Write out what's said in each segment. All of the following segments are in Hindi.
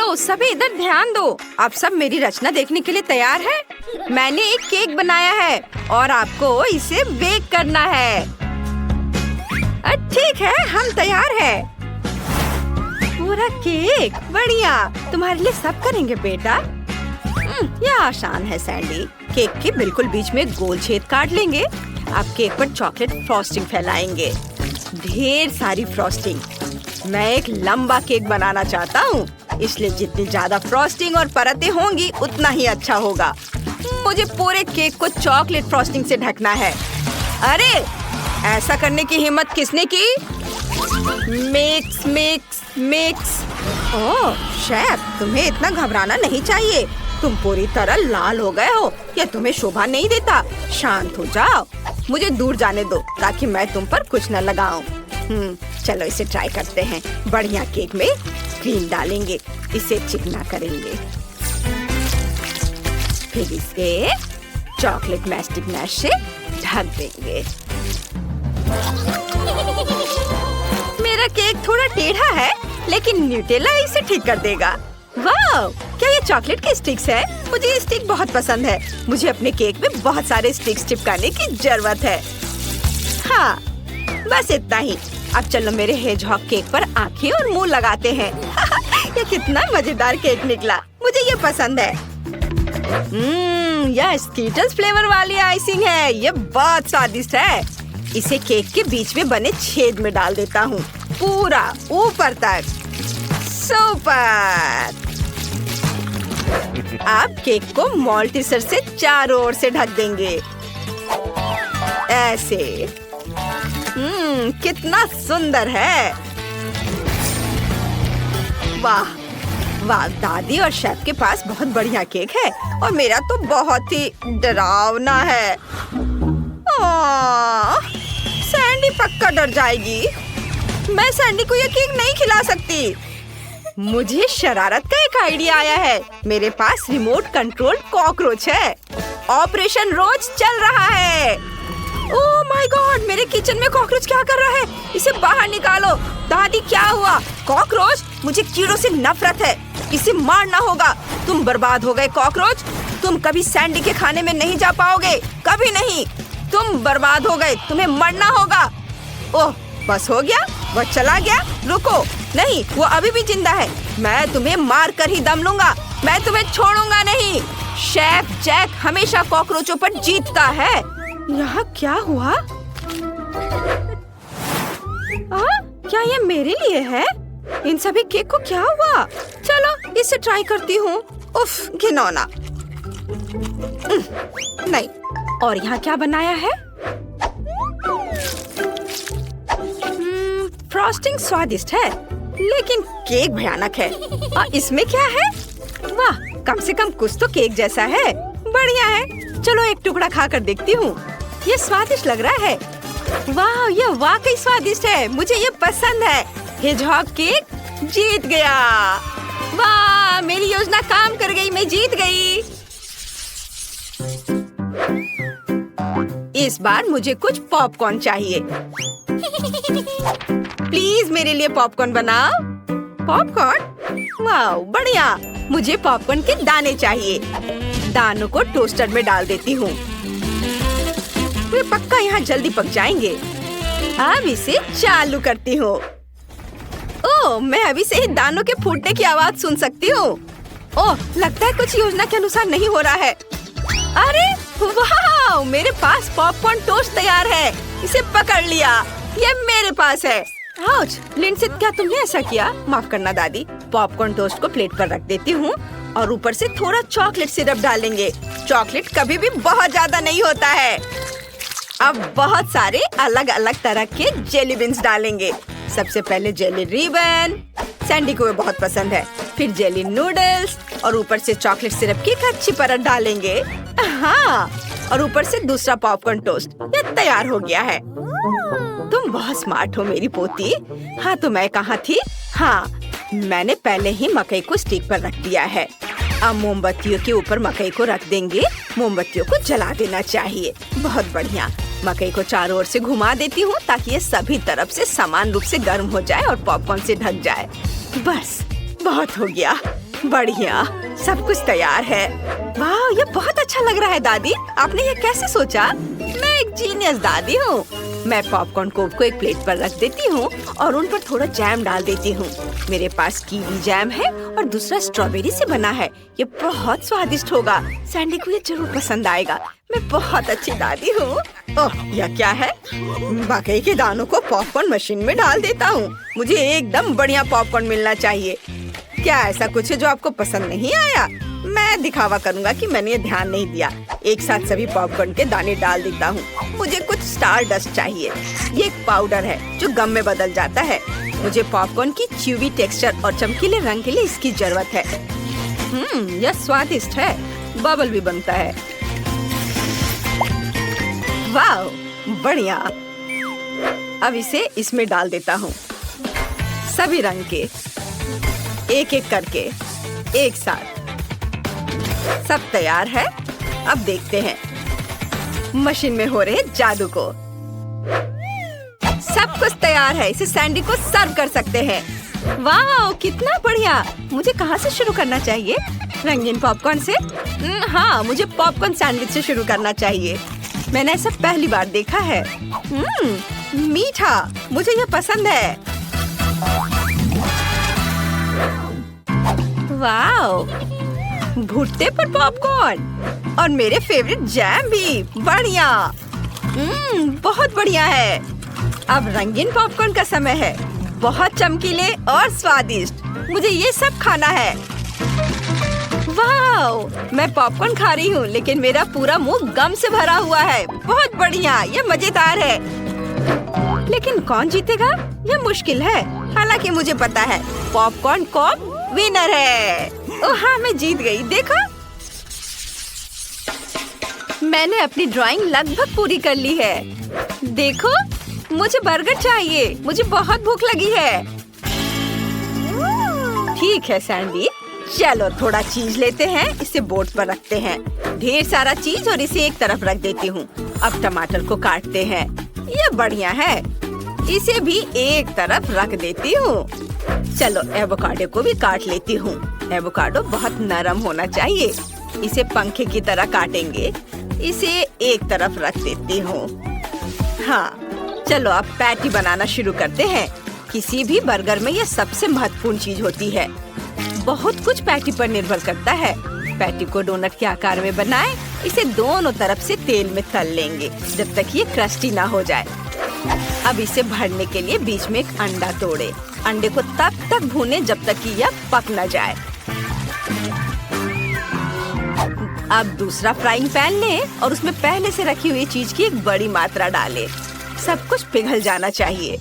चलो सभी इधर ध्यान दो। आप सब मेरी रचना देखने के लिए तैयार हैं? मैंने एक केक बनाया है और आपको इसे बेक करना है। ठीक है, हम तैयार हैं। पूरा केक, बढ़िया। तुम्हारे लिए सब करेंगे बेटा। यह आसान है सैंडी। केक के बिल्कुल बीच में गोल छेद काट लेंगे। आप केक पर चॉकलेट फ्रॉस्टिंग फैलाएंगे, ढेर सारी फ्रॉस्टिंग। मैं एक लंबा केक बनाना चाहता हूँ, इसलिए जितनी ज्यादा फ्रॉस्टिंग और परतें होंगी उतना ही अच्छा होगा। मुझे पूरे केक को चॉकलेट फ्रॉस्टिंग से ढकना है। अरे, ऐसा करने की हिम्मत किसने की? Mix mix mix. Oh chef, तुम्हें इतना घबराना नहीं चाहिए। तुम पूरी तरह लाल हो गए हो, यह तुम्हें शोभा नहीं देता। शांत हो जाओ, मुझे दूर जाने दो ताकि मैं तुम पर कुछ न लगाऊं। चलो इसे ट्राई करते हैं। बढ़िया केक में क्रीम डालेंगे, इसे चिकना करेंगे, फिर इसे चॉकलेट मैस्टिक मैश से ढक देंगे। मेरा केक थोड़ा टेढ़ा है, लेकिन न्यूटेला इसे ठीक कर देगा। वाह, क्या ये चॉकलेट की स्टिक्स है? मुझे ये स्टिक बहुत पसंद है। मुझे अपने केक में बहुत सारे स्टिक्स चिपकाने की जरूरत है। हाँ, बस इतना ही। अब चलो मेरे हेजहॉग केक पर आँखें और मुंह लगाते हैं। ये कितना मजेदार केक निकला, मुझे ये पसंद है। यह स्कीटल्स फ्लेवर वाली आइसिंग है, ये बहुत स्वादिष्ट है। इसे केक के बीच में बने छेद में डाल देता हूँ, पूरा ऊपर तक। सुपर। आप केक को मॉल्टिसर से चारों ओर से ढक देंगे, ऐसे। कितना सुंदर है। वाह वाह, दादी और शेफ के पास बहुत बढ़िया केक है और मेरा तो बहुत ही डरावना है। सैंडी पक्का डर जाएगी। मैं सैंडी को ये केक नहीं खिला सकती। मुझे शरारत का एक आइडिया आया है। मेरे पास रिमोट कंट्रोल कॉकरोच है। ऑपरेशन रोज चल रहा है। ओह माय गॉड, मेरे किचन में कॉकरोच क्या कर रहा है? इसे बाहर निकालो। दादी, क्या हुआ? कॉकरोच? मुझे कीड़ों से नफरत है, इसे मारना होगा। तुम बर्बाद हो गए कॉकरोच। तुम कभी सैंडी के खाने में नहीं जा पाओगे, कभी नहीं। तुम बर्बाद हो गए, तुम्हें मरना होगा। ओह, बस हो गया, वो चला गया। रुको, नहीं, वो अभी भी जिंदा है। मैं तुम्हें मार कर ही दम लूंगा, मैं तुम्हें छोड़ूंगा नहीं। शेफ जैक हमेशा कॉकरोचों पर जीतता है। यहाँ क्या हुआ? क्या ये मेरे लिए है? इन सभी केक को क्या हुआ? चलो इसे ट्राई करती हूँ। उफ, घिनौना। नहीं। और यहाँ क्या बनाया है? फ्रॉस्टिंग स्वादिष्ट है, लेकिन केक भयानक है। और इसमें क्या है? वाह, कम से कम कुछ तो केक जैसा है। बढ़िया है, चलो एक टुकड़ा खाकर देखती हूँ। ये स्वादिष्ट लग रहा है। वाह, ये वाकई स्वादिष्ट है, मुझे ये पसंद है। हेजहॉग केक जीत गया। वाह, मेरी योजना काम कर गई, मैं जीत गई। इस बार मुझे कुछ पॉपकॉर्न चाहिए। प्लीज मेरे लिए पॉपकॉर्न बनाओ। पॉपकॉर्न? वाह, बढ़िया। मुझे पॉपकॉर्न के दाने चाहिए। दानों को टोस्टर में डाल देती हूँ, वे पक्का यहाँ जल्दी पक जाएंगे। अब इसे चालू करती हूँ। ओह, मैं अभी से ही दानों के फूटने की आवाज सुन सकती हूँ। ओह, लगता है कुछ योजना के अनुसार नहीं हो रहा है। अरे वाह, मेरे पास पॉपकॉर्न टोस्ट तैयार है। इसे पकड़ लिया, ये मेरे पास है। आउच, लिंडसे, क्या तुमने ऐसा किया? माफ करना दादी। पॉपकॉर्न टोस्ट को प्लेट पर रख देती हूँ और ऊपर से थोड़ा चॉकलेट सिरप डालेंगे। चॉकलेट कभी भी बहुत ज्यादा नहीं होता है। अब बहुत सारे अलग अलग तरह के जेली बीन्स डालेंगे। सबसे पहले जेली रिबन, सैंडी को बहुत पसंद है। फिर जेली नूडल्स और ऊपर से चॉकलेट सिरप की एक अच्छी परत डालेंगे। हाँ, और ऊपर से दूसरा पॉपकॉर्न टोस्ट। ये तैयार हो गया है। तुम बहुत स्मार्ट हो मेरी पोती। हाँ, तो मैं कहाँ थी? हाँ, मैंने पहले ही मकई को स्टिक पर रख दिया है। अब मोमबत्तियों के ऊपर मकई को रख देंगे। मोमबत्तियों को जला देना चाहिए। बहुत बढ़िया। मकई को चारों ओर से घुमा देती हूँ ताकि ये सभी तरफ से समान रूप से गर्म हो जाए और पॉपकॉर्न से ढक जाए। बस, बहुत हो गया। बढ़िया, सब कुछ तैयार है। वाह, ये बहुत अच्छा लग रहा है दादी। आपने ये कैसे सोचा? मैं एक जीनियस दादी हूँ। मैं पॉपकॉर्न कोब को एक प्लेट पर रख देती हूँ और उन पर थोड़ा जैम डाल देती हूँ। मेरे पास कीवी जैम है और दूसरा स्ट्रॉबेरी से बना है। ये बहुत स्वादिष्ट होगा। सैंडी को ये जरूर पसंद आएगा। मैं बहुत अच्छी दादी हूँ। ओह, यह क्या है? मकई के दानों को पॉपकॉर्न मशीन में डाल देता हूँ। मुझे एकदम बढ़िया पॉपकॉर्न मिलना चाहिए। क्या ऐसा कुछ है जो आपको पसंद नहीं आया? मैं दिखावा करूंगा कि मैंने ये ध्यान नहीं दिया। एक साथ सभी पॉपकॉर्न के दाने डाल देता हूँ। मुझे कुछ स्टार डस्ट चाहिए। ये एक पाउडर है जो गम में बदल जाता है। मुझे पॉपकॉर्न की च्यूवी टेक्सचर और चमकीले रंग के लिए इसकी जरूरत है। यह स्वादिष्ट है। बबल भी बनता है। वाह, बढ़िया। अब इसे इसमें डाल देता हूँ। सभी रंग के एक एक करके एक साथ। सब तैयार है। अब देखते हैं मशीन में हो रहे जादू को। सब कुछ तैयार है। इसे सैंडी को सर्व कर सकते हैं। वाह, कितना बढ़िया। मुझे कहाँ से शुरू करना चाहिए? रंगीन पॉपकॉर्न से? हाँ, मुझे पॉपकॉर्न सैंडविच से शुरू करना चाहिए। मैंने ऐसा पहली बार देखा है। मीठा, मुझे ये पसंद है। वाह, भुट्टे पर पॉपकॉर्न और मेरे फेवरेट जैम भी। बढ़िया। बहुत बढ़िया है। अब रंगीन पॉपकॉर्न का समय है। बहुत चमकीले और स्वादिष्ट। मुझे ये सब खाना है। वाह, मैं पॉपकॉर्न खा रही हूँ लेकिन मेरा पूरा मुंह गम से भरा हुआ है। बहुत बढ़िया, ये मजेदार है। लेकिन कौन जीतेगा? यह मुश्किल है। हालांकि मुझे पता है पॉपकॉर्न कॉब विनर है। ओह हाँ, मैं जीत गई। देखो, मैंने अपनी ड्राइंग लगभग पूरी कर ली है। देखो, मुझे बर्गर चाहिए। मुझे बहुत भूख लगी है। ठीक है सैंडी, चलो थोड़ा चीज लेते हैं। इसे बोर्ड पर रखते हैं। ढेर सारा चीज और इसे एक तरफ रख देती हूँ। अब टमाटर को काटते हैं। ये बढ़िया है। इसे भी एक तरफ रख देती हूँ। चलो एवोकाडो को भी काट लेती हूँ। एवोकाडो बहुत नरम होना चाहिए। इसे पंखे की तरह काटेंगे। इसे एक तरफ रख देती हूँ। हाँ, चलो अब पैटी बनाना शुरू करते हैं। किसी भी बर्गर में यह सबसे महत्वपूर्ण चीज होती है। बहुत कुछ पैटी पर निर्भर करता है। पैटी को डोनट के आकार में बनाएं। इसे दोनों तरफ से तेल में तल लेंगे जब तक ये क्रस्टी ना हो जाए। अब इसे भरने के लिए बीच में एक अंडा तोड़े। अंडे को तब तक भूने जब तक कि यह पक न जाए। अब दूसरा फ्राइंग पैन लें और उसमें पहले से रखी हुई चीज की एक बड़ी मात्रा डालें। सब कुछ पिघल जाना चाहिए।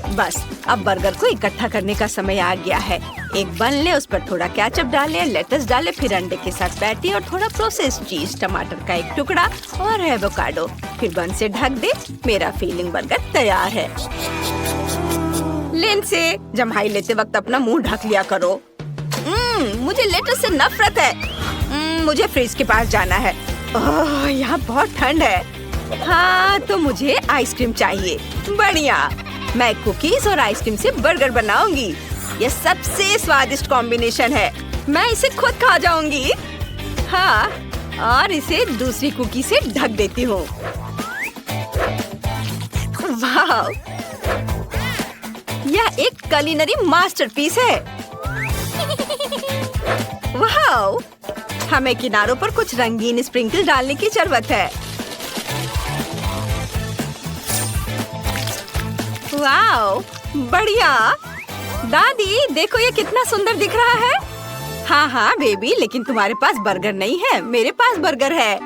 बस, अब बर्गर को इकट्ठा करने का समय आ गया है। एक बन ले, उस पर थोड़ा केचप डालें, लेटस डालें, फिर अंडे के साथ पैटी और थोड़ा प्रोसेस्ड चीज, टमाटर का एक टुकड़ा और एवोकाडो। फिर बन से ढक दे। मेरा फीलिंग बर्गर तैयार है। लेंस से जम्हाई लेते वक्त अपना मुंह ढक लिया करो। मुझे लेटस से नफरत है। मुझे फ्रिज के पास जाना है। ओह, यहाँ बहुत ठंड है। हाँ, तो मुझे आइसक्रीम चाहिए। बढ़िया, मैं कुकीज और आइसक्रीम से बर्गर बनाऊंगी। यह सबसे स्वादिष्ट कॉम्बिनेशन है। मैं इसे खुद खा जाऊंगी। हाँ, और इसे दूसरी कुकी से ढक देती हूँ। वाह, यह एक कुलिनरी मास्टरपीस है। वाह, हमें किनारों पर कुछ रंगीन स्प्रिंकल डालने की जरूरत है। वाह, बढ़िया। दादी देखो, ये कितना सुंदर दिख रहा है। हाँ हाँ बेबी, लेकिन तुम्हारे पास बर्गर नहीं है। मेरे पास बर्गर है।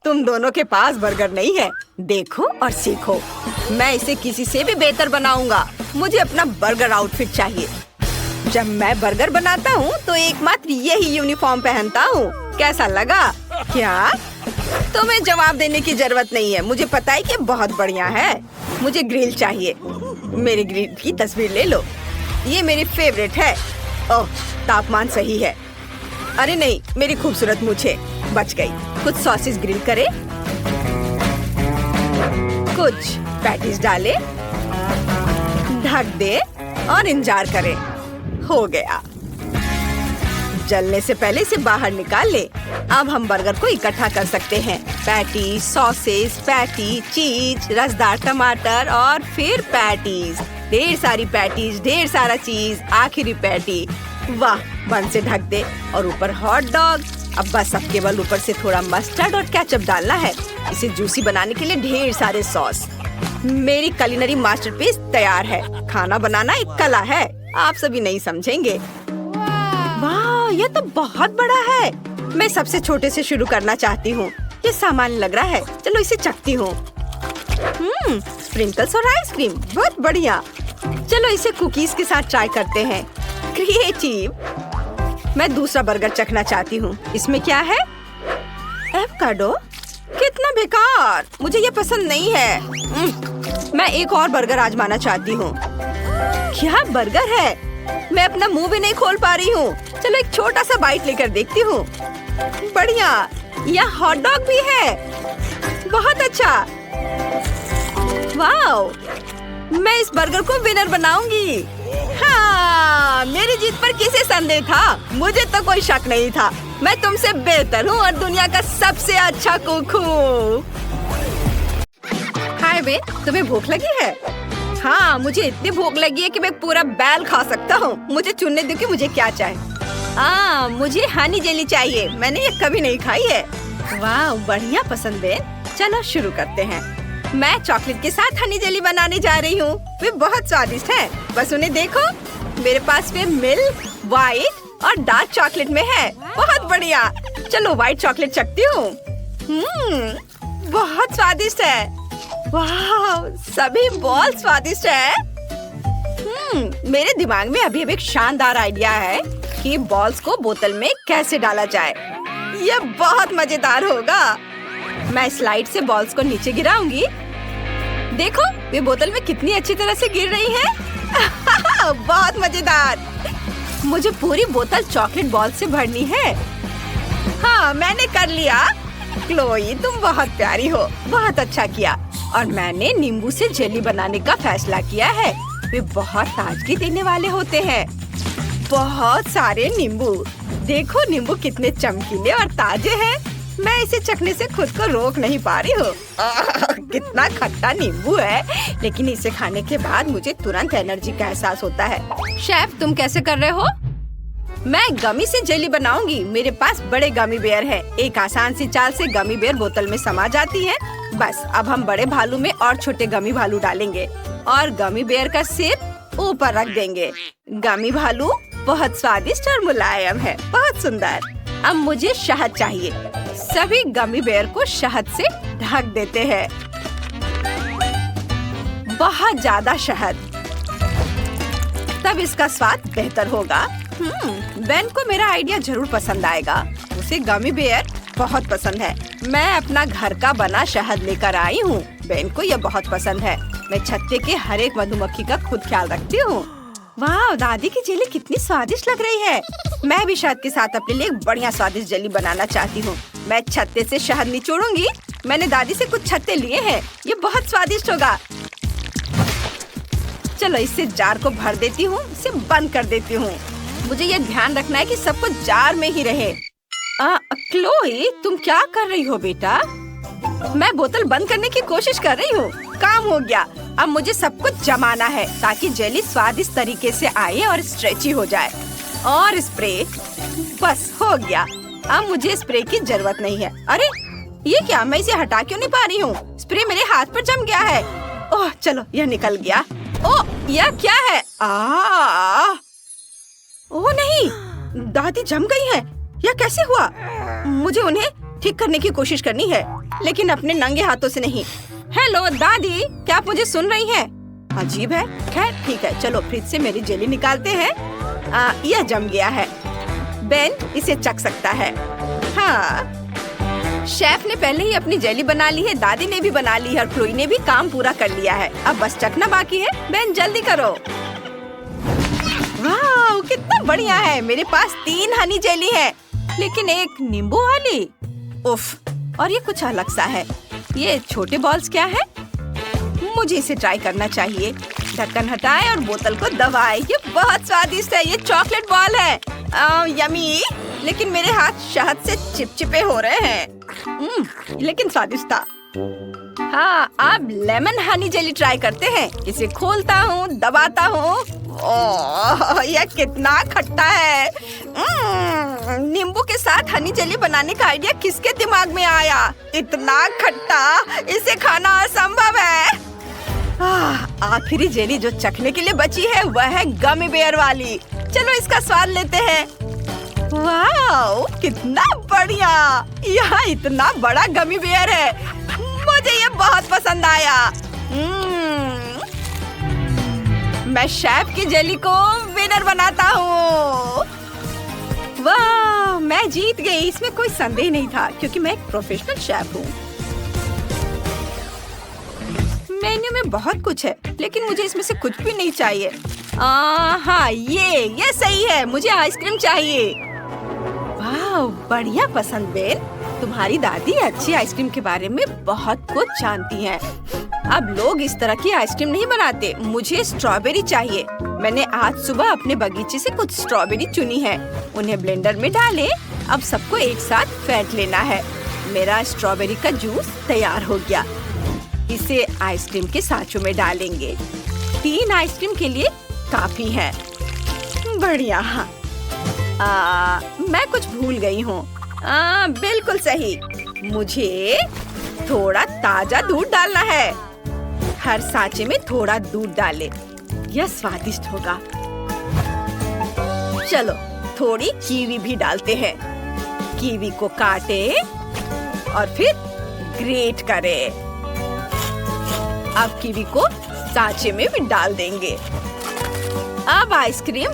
तुम दोनों के पास बर्गर नहीं है। देखो और सीखो। मैं इसे किसी से भी बेहतर बनाऊंगा। मुझे अपना बर्गर आउटफिट चाहिए। जब मैं बर्गर बनाता हूँ तो एकमात्र यही यूनिफॉर्म पहनता हूँ। कैसा लगा? क्या? तुम्हें जवाब देने की जरूरत नहीं है। मुझे पता है कि बहुत बढ़िया है। मुझे ग्रिल चाहिए। मेरे ग्रिल की तस्वीर ले लो। ये मेरी फेवरेट है। ओह, तापमान सही है। अरे नहीं, मेरी खूबसूरत मूछें बच गई। कुछ सॉसेस ग्रिल करें, कुछ पैटीज डालें, ढक दे और इंतजार करें। हो गया। जलने से पहले इसे बाहर निकाल ले। अब हम बर्गर को इकट्ठा कर सकते हैं। पैटीज, सॉसेस, पैटी, चीज, रसदार टमाटर और फिर पैटीज। ढेर सारी पैटीज, ढेर सारा चीज, आखिरी पैटी। वाह, बन से ढक दे और ऊपर हॉट डॉग। अब बस अब केवल ऊपर से थोड़ा मस्टर्ड और केचप डालना है। इसे जूसी बनाने के लिए ढेर सारे सॉस। मेरी कुलिनरी मास्टरपीस तैयार है। खाना बनाना एक कला है, आप सभी नहीं समझेंगे। वाह, ये तो बहुत बड़ा है। मैं सबसे छोटे से शुरू करना चाहती हूँ। ये सामान्य लग रहा है, चलो इसे चखती हूँ। स्प्रिंकल्स और आइसक्रीम, बहुत बढ़िया। चलो इसे कुकीज के साथ ट्राई करते हैं। क्रिएटिव। मैं दूसरा बर्गर चखना चाहती हूँ। इसमें क्या है? एवोकाडो? कितना बेकार, मुझे ये पसंद नहीं है। मैं एक और बर्गर आजमाना चाहती हूँ। क्या बर्गर है? मैं अपना मुंह भी नहीं खोल पा रही हूँ। चलो एक छोटा सा बाइट लेकर देखती हूँ। बढ़िया, यहाँ हॉट डॉग भी है। बहुत अच्छा। वाओ, मैं इस बर्गर को विनर बनाऊंगी। हाँ, मेरी जीत पर किसे संदेह था? मुझे तो कोई शक नहीं था। मैं तुमसे बेहतर हूँ और दुनिया का सबसे अच्छा कुक हूँ। हाय बे, तुम्हें भूख लगी है? हाँ, मुझे इतनी भूख लगी है कि मैं पूरा बैल खा सकता हूँ। मुझे चुनने दो कि मुझे क्या चाहिए। मुझे हनी जेली चाहिए। मैंने ये कभी नहीं खाई है। वाह, बढ़िया पसंद है। चलो शुरू करते हैं। मैं चॉकलेट के साथ हनी जेली बनाने जा रही हूँ। वे बहुत स्वादिष्ट है। बस उन्हें देखो, मेरे पास वे मिल्क, व्हाइट और डार्क चॉकलेट में है। बहुत बढ़िया। चलो व्हाइट चॉकलेट चखती हूँ। बहुत स्वादिष्ट है। वाह, सभी बॉल स्वादिष्ट है। मेरे दिमाग में अभी एक शानदार आइडिया है कि बॉल्स को बोतल में कैसे डाला जाए। यह बहुत मजेदार होगा। मैं स्लाइड से बॉल्स को नीचे गिराऊंगी। देखो, वे बोतल में कितनी अच्छी तरह से गिर रही हैं। बहुत मजेदार। मुझे पूरी बोतल चॉकलेट बॉल से भरनी है। हाँ, मैंने कर लिया। क्लोई, तुम बहुत प्यारी हो। बहुत अच्छा किया। और मैंने नींबू से जेली बनाने का फैसला किया है। वे बहुत ताजगी देने वाले होते हैं। बहुत सारे नींबू। देखो, नींबू कितने चमकीले और ताजे हैं। मैं इसे चखने से खुद को रोक नहीं पा रही हूँ। कितना खट्टा नींबू है, लेकिन इसे खाने के बाद मुझे तुरंत एनर्जी का एहसास होता है। शेफ, तुम कैसे कर रहे हो? मैं गमी से जेली बनाऊंगी। मेरे पास बड़े गमी बेयर है। एक आसान सी चाल से गमी बेयर बोतल में समा जाती है। बस अब हम बड़े भालू में और छोटे गमी भालू डालेंगे और गमी बेयर का सिर ऊपर रख देंगे। गमी भालू बहुत स्वादिष्ट और मुलायम है। बहुत सुंदर। अब मुझे शहद चाहिए। सभी गमी बेयर को शहद से ढक देते हैं। बहुत ज्यादा शहद, तब इसका स्वाद बेहतर होगा। बेन को मेरा आइडिया जरूर पसंद आएगा। उसे गमी बेयर बहुत पसंद है। मैं अपना घर का बना शहद लेकर आई हूँ। बेन को यह बहुत पसंद है। मैं छत्ते के हर एक मधुमक्खी का खुद ख्याल रखती हूँ। वाह, दादी की जेली कितनी स्वादिष्ट लग रही है। मैं भी शहद के साथ अपने लिए एक बढ़िया स्वादिष्ट जेली बनाना चाहती हूँ। मैं छत्ते से शहद निचोड़ूंगी। मैंने दादी से कुछ छत्ते लिए हैं। ये बहुत स्वादिष्ट होगा। चलो इससे जार को भर देती हूँ। इसे बंद कर देती हूँ। मुझे ये ध्यान रखना है कि सब कुछ जार में ही रहे। क्लोई, तुम क्या कर रही हो बेटा? मैं बोतल बंद करने की कोशिश कर रही हूँ। काम हो गया। अब मुझे सब कुछ जमाना है ताकि जेली स्वादिष्ट तरीके से आए और स्ट्रेची हो जाए। और स्प्रे, बस हो गया। अब मुझे स्प्रे की जरूरत नहीं है। अरे ये क्या, मैं इसे हटा क्यों नहीं पा रही हूँ? स्प्रे मेरे हाथ पर जम गया है। ओह चलो, यह निकल गया। ओह, यह क्या है? ओह नहीं, दादी जम गई है। यह कैसे हुआ? मुझे उन्हें ठीक करने की कोशिश करनी है, लेकिन अपने नंगे हाथों से नहीं। हेलो दादी, क्या आप मुझे सुन रही हैं? अजीब है। खैर ठीक है, चलो फ्रिज से मेरी जेली निकालते हैं। यह जम गया है। बेन इसे चख सकता है। हाँ, शेफ ने पहले ही अपनी जेली बना ली है। दादी ने भी बना ली है और क्लोई ने भी काम पूरा कर लिया है। अब बस चखना बाकी है। बेन जल्दी करो। वाह, कितना बढ़िया है। मेरे पास 3 हनी जेली है, लेकिन एक नींबू वाली। उफ, और ये कुछ अलग सा है। ये छोटे बॉल्स क्या है? मुझे इसे ट्राई करना चाहिए। ढक्कन हटाएं और बोतल को दबाएं। ये बहुत स्वादिष्ट है। ये चॉकलेट बॉल है। यमी, लेकिन मेरे हाथ शहद से चिपचिपे हो रहे हैं। लेकिन स्वादिष्ट था। हाँ, अब लेमन हनी जेली ट्राई करते हैं। इसे खोलता हूँ, दबाता हूँ। ओह, यह कितना खट्टा है। नींबू के साथ हनी जेली बनाने का आइडिया किसके दिमाग में आया? इतना खट्टा, इसे खाना असंभव है। आखिरी जेली जो चखने के लिए बची है वह है गमी बेयर वाली। चलो इसका स्वाद लेते हैं। वाओ, कितना बढ़िया! यहाँ इतना बड़ा गमी बेयर है। मुझे ये बहुत पसंद आया। मैं शेफ की जेली को विनर बनाता हूँ। वाह, मैं जीत गई। इसमें कोई संदेह नहीं था क्योंकि मैं एक प्रोफेशनल शेफ हूँ। मेन्यू में बहुत कुछ है, लेकिन मुझे इसमें से कुछ भी नहीं चाहिए। हाँ, ये सही है। मुझे आइसक्रीम चाहिए। वाह, बढ़िया पसंद बेन। तुम्हारी दादी अच्छी आइसक्रीम के बारे में बहुत कुछ जानती हैं। अब लोग इस तरह की आइसक्रीम नहीं बनाते। मुझे स्ट्रॉबेरी चाहिए। मैंने आज सुबह अपने बगीचे से कुछ स्ट्रॉबेरी चुनी है। उन्हें ब्लेंडर में डालें। अब सबको एक साथ फेंट लेना है। मेरा स्ट्रॉबेरी का जूस तैयार हो गया। इसे आइसक्रीम के सांचों में डालेंगे। 3 आइसक्रीम के लिए काफी है। बढ़िया। हाँ, मैं कुछ भूल गई हूँ। बिल्कुल सही। मुझे थोड़ा ताजा दूध डालना है। हर सांचे में थोड़ा दूध डालें। यह स्वादिष्ट होगा। चलो, थोड़ी कीवी भी डालते हैं। कीवी को काटें और फिर ग्रेट करें। अब कीवी को सांचे में भी डाल देंगे। अब आइसक्रीम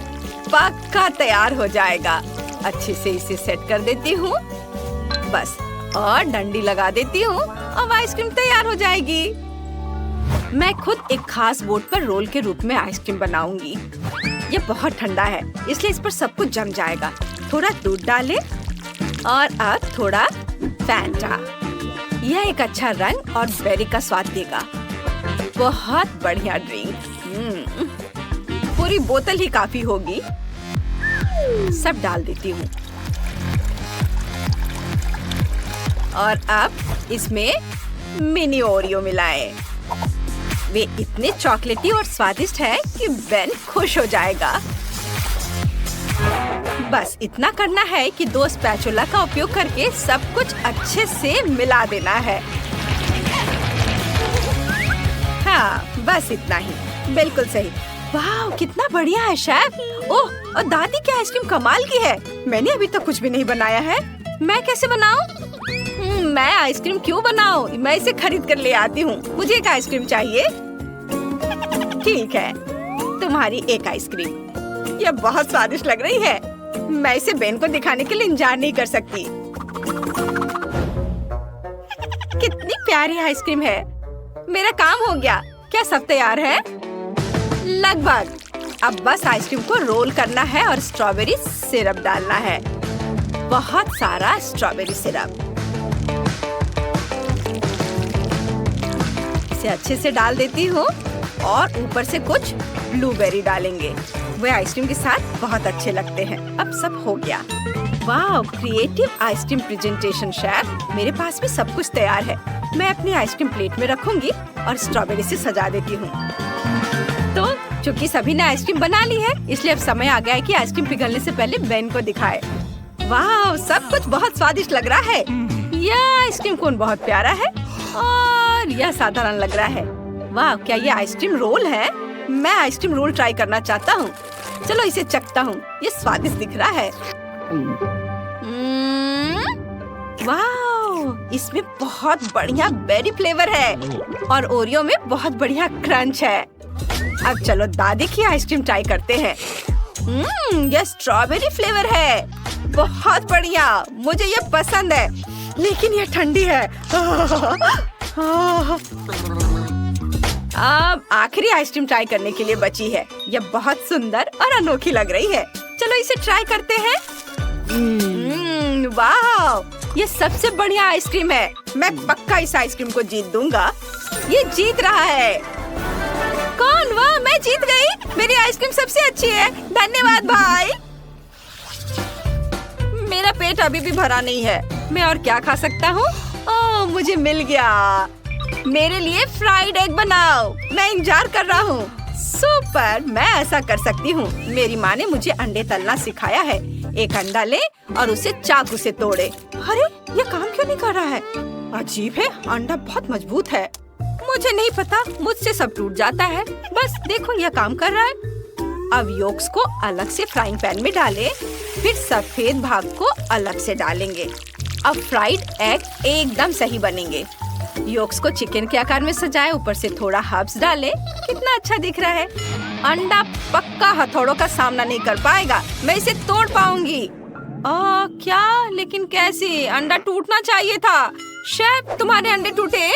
पक्का तैयार हो जाएगा। अच्छे से इसे सेट कर देती हूँ बस, और डंडी लगा देती हूँ। अब आइसक्रीम तैयार हो जाएगी। मैं खुद एक खास बोर्ड पर रोल के रूप में आइसक्रीम बनाऊंगी। ये बहुत ठंडा है, इसलिए इस पर सब कुछ जम जाएगा। थोड़ा दूध डालें और अब थोड़ा फैंटा। यह एक अच्छा रंग और बेरी का स्वाद देगा। बहुत बढ़िया ड्रिंक। पूरी बोतल ही काफी होगी। सब डाल देती हूँ और अब इसमें मिनी ओरियो मिलाएं। वे इतने चॉकलेटी और स्वादिष्ट है कि बेन खुश हो जाएगा। बस इतना करना है कि 2 स्पैचुला का उपयोग करके सब कुछ अच्छे से मिला देना है। हाँ, बस इतना ही। बिल्कुल सही। वाह, कितना बढ़िया है शेफ। ओह, और दादी की आइसक्रीम कमाल की है। मैंने अभी तक कुछ भी नहीं बनाया है। मैं कैसे बनाऊं? मैं आइसक्रीम क्यों बनाऊं? मैं इसे खरीद कर ले आती हूँ। मुझे एक आइसक्रीम चाहिए। ठीक है, तुम्हारी एक आइसक्रीम। यह बहुत स्वादिष्ट लग रही है। मैं इसे बेन को दिखाने के लिए इंतजार नहीं कर सकती। कितनी प्यारी आइसक्रीम है। मेरा काम हो गया। क्या सब तैयार है? लगभग। अब बस आइसक्रीम को रोल करना है और स्ट्रॉबेरी सिरप डालना है। बहुत सारा स्ट्रॉबेरी सिरप। इसे अच्छे से डाल देती हूँ और ऊपर से कुछ ब्लूबेरी डालेंगे। वे आइसक्रीम के साथ बहुत अच्छे लगते हैं। अब सब हो गया। वाह, क्रिएटिव आइसक्रीम प्रेजेंटेशन शेफ। मेरे पास भी सब कुछ तैयार है। मैं अपनी आइसक्रीम प्लेट में रखूंगी और स्ट्रॉबेरी से सजा देती हूँ। तो चूंकि सभी ने आइसक्रीम बना ली है, इसलिए अब समय आ गया है कि आइसक्रीम पिघलने से पहले बेन को दिखाए। वाह, सब कुछ बहुत स्वादिष्ट लग रहा है। यह आइसक्रीम कोन बहुत प्यारा है और यह साधारण लग रहा है। वाह, क्या ये आइसक्रीम रोल है? मैं आइसक्रीम रोल ट्राई करना चाहता हूँ। चलो इसे चखता हूँ। ये स्वादिष्ट दिख रहा है। वाह, इसमें बहुत बढ़िया बेरी फ्लेवर है और ओरियो में बहुत बढ़िया क्रंच है। अब चलो दादी की आइसक्रीम ट्राई करते हैं। यह स्ट्रॉबेरी फ्लेवर है। बहुत बढ़िया, मुझे ये पसंद है, लेकिन ये ठंडी है। अब आखिरी आइसक्रीम ट्राई करने के लिए बची है। यह बहुत सुंदर और अनोखी लग रही है। चलो इसे ट्राई करते हैं। वाह, ये सबसे बढ़िया आइसक्रीम है। मैं पक्का इस आइसक्रीम को जीत दूंगा। ये जीत रहा है। कौन? वाह, मैं जीत गई। मेरी आइसक्रीम सबसे अच्छी है। धन्यवाद भाई। मेरा पेट अभी भी भरा नहीं है। मैं और क्या खा सकता हूँ? ओह, मुझे मिल गया। मेरे लिए फ्राइड एग बनाओ। मैं इंतजार कर रहा हूँ। सुपर, मैं ऐसा कर सकती हूँ। मेरी माँ ने मुझे अंडे तलना सिखाया है। एक अंडा ले और उसे चाकू से तोड़े। अरे, ये काम क्यों नहीं कर रहा है? अजीब है, अंडा बहुत मजबूत है। मुझे नहीं पता, मुझसे सब टूट जाता है। बस देखो, यह काम कर रहा है। अब योक्स को अलग से फ्राइंग पैन में डालें, फिर सफेद भाग को अलग से डालेंगे। अब फ्राइड एग एकदम सही बनेंगे। योक्स को चिकन के आकार में सजाएं, ऊपर से थोड़ा हर्ब्स डालें। कितना अच्छा दिख रहा है। अंडा पक्का हथौड़ों का सामना नहीं कर पाएगा। मैं इसे तोड़ पाऊंगी। क्या? लेकिन कैसे? अंडा टूटना चाहिए था। शेफ, तुम्हारे अंडे टूटे?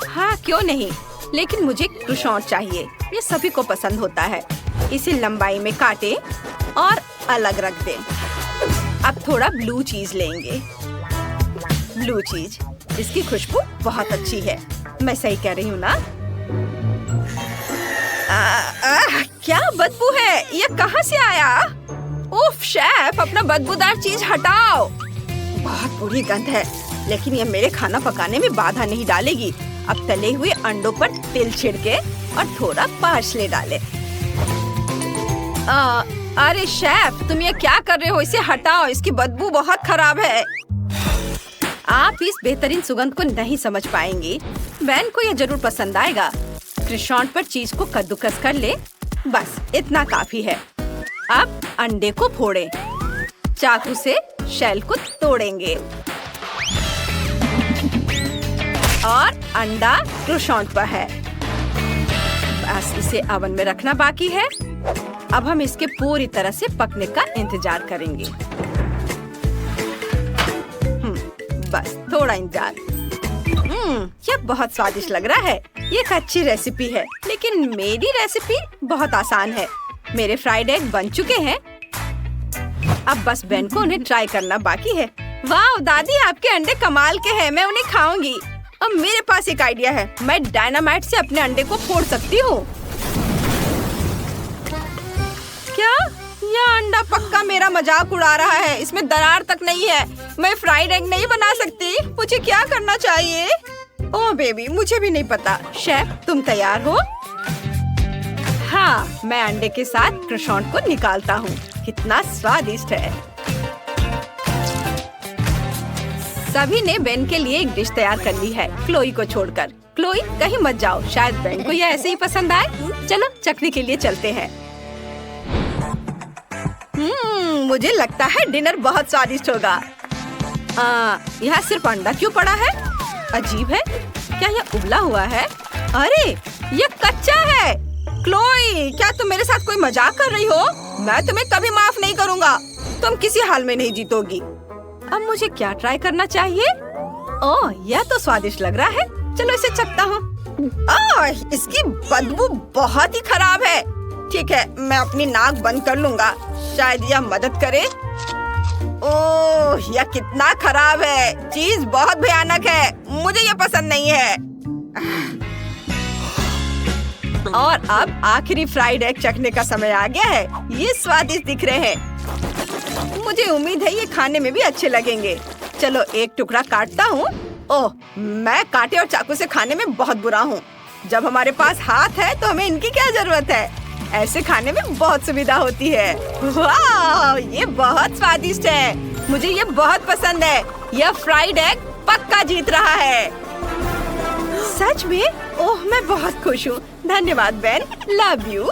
हाँ, क्यों नहीं, लेकिन मुझे क्रोissant चाहिए। ये सभी को पसंद होता है। इसे लंबाई में काटें और अलग रख दें। अब थोड़ा ब्लू चीज लेंगे। ब्लू चीज, इसकी खुशबू बहुत अच्छी है। मैं सही कह रही हूँ ना? क्या बदबू है? ये कहाँ से आया? उफ शेफ, अपना बदबूदार चीज हटाओ। बहुत बुरी गंध है, लेकिन ये मेरे खाना पकाने में बाधा नहीं डालेगी। अब तले हुए अंडों पर तिल छिड़के और थोड़ा पार्सले डाले। अरे शेफ, तुम ये क्या कर रहे हो? इसे हटाओ, इसकी बदबू बहुत खराब है। आप इस बेहतरीन सुगंध को नहीं समझ पाएंगी। बैन को यह जरूर पसंद आएगा। क्रोissant पर चीज को कद्दूकस कर ले। बस इतना काफी है। अब अंडे को फोड़ें। चाकू से शेल को तोड़ेंगे और अंडा क्रोissant पर है। बस इसे ओवन में रखना बाकी है। अब हम इसके पूरी तरह से पकने का इंतजार करेंगे। बस थोड़ा इंतजार। यह बहुत स्वादिष्ट लग रहा है। ये एक अच्छी रेसिपी है, लेकिन मेरी रेसिपी बहुत आसान है। मेरे फ्राइड एग बन चुके हैं। अब बस बेन को उन्हें ट्राई करना बाकी है। वाह दादी, आपके अंडे कमाल के हैं। मैं उन्हें खाऊंगी। अब मेरे पास एक आइडिया है। मैं डायनामाइट से अपने अंडे को फोड़ सकती हूँ। क्या? यह अंडा पक्का मेरा मजाक उड़ा रहा है। इसमें दरार तक नहीं है। मैं फ्राइड एग नहीं बना सकती। मुझे क्या करना चाहिए? ओह बेबी, मुझे भी नहीं पता। शेफ, तुम तैयार हो? हाँ, मैं अंडे के साथ क्रोissant को निकालता हूँ। कितना स्वादिष्ट है। सभी ने बेन के लिए एक डिश तैयार कर ली है, क्लोई को छोड़कर। क्लोई, कहीं मत जाओ, शायद बेन को यह ऐसे ही पसंद आए। चलो चखने के लिए चलते हैं। मुझे लगता है डिनर बहुत स्वादिष्ट होगा। यहाँ सिर्फ अंडा क्यों पड़ा है? अजीब है। क्या यह उबला हुआ है? अरे, यह कच्चा है। क्लोई, क्या तुम मेरे साथ कोई मजाक कर रही हो? मैं तुम्हें कभी माफ नहीं करूँगा। तुम किसी हाल में नहीं जीतोगी। अब मुझे क्या ट्राई करना चाहिए? ओह, यह तो स्वादिष्ट लग रहा है। चलो इसे चखता हूँ। इसकी बदबू बहुत ही खराब है। ठीक है, मैं अपनी नाक बंद कर लूँगा। शायद यह मदद करे। ओह, यह कितना खराब है। चीज बहुत भयानक है। मुझे यह पसंद नहीं है। और अब आखिरी फ्राइड एग चखने का समय आ गया है। ये स्वादिष्ट दिख रहे हैं। मुझे उम्मीद है ये खाने में भी अच्छे लगेंगे। चलो एक टुकड़ा काटता हूँ। ओह, मैं कांटे और चाकू से खाने में बहुत बुरा हूँ। जब हमारे पास हाथ है तो हमें इनकी क्या जरूरत है। ऐसे खाने में बहुत सुविधा होती है। वाह, ये बहुत स्वादिष्ट है। मुझे ये बहुत पसंद है। यह फ्राइड एग पक्का जीत रहा है। सच में? ओह, मैं बहुत खुश हूँ। धन्यवाद बेन। Love you.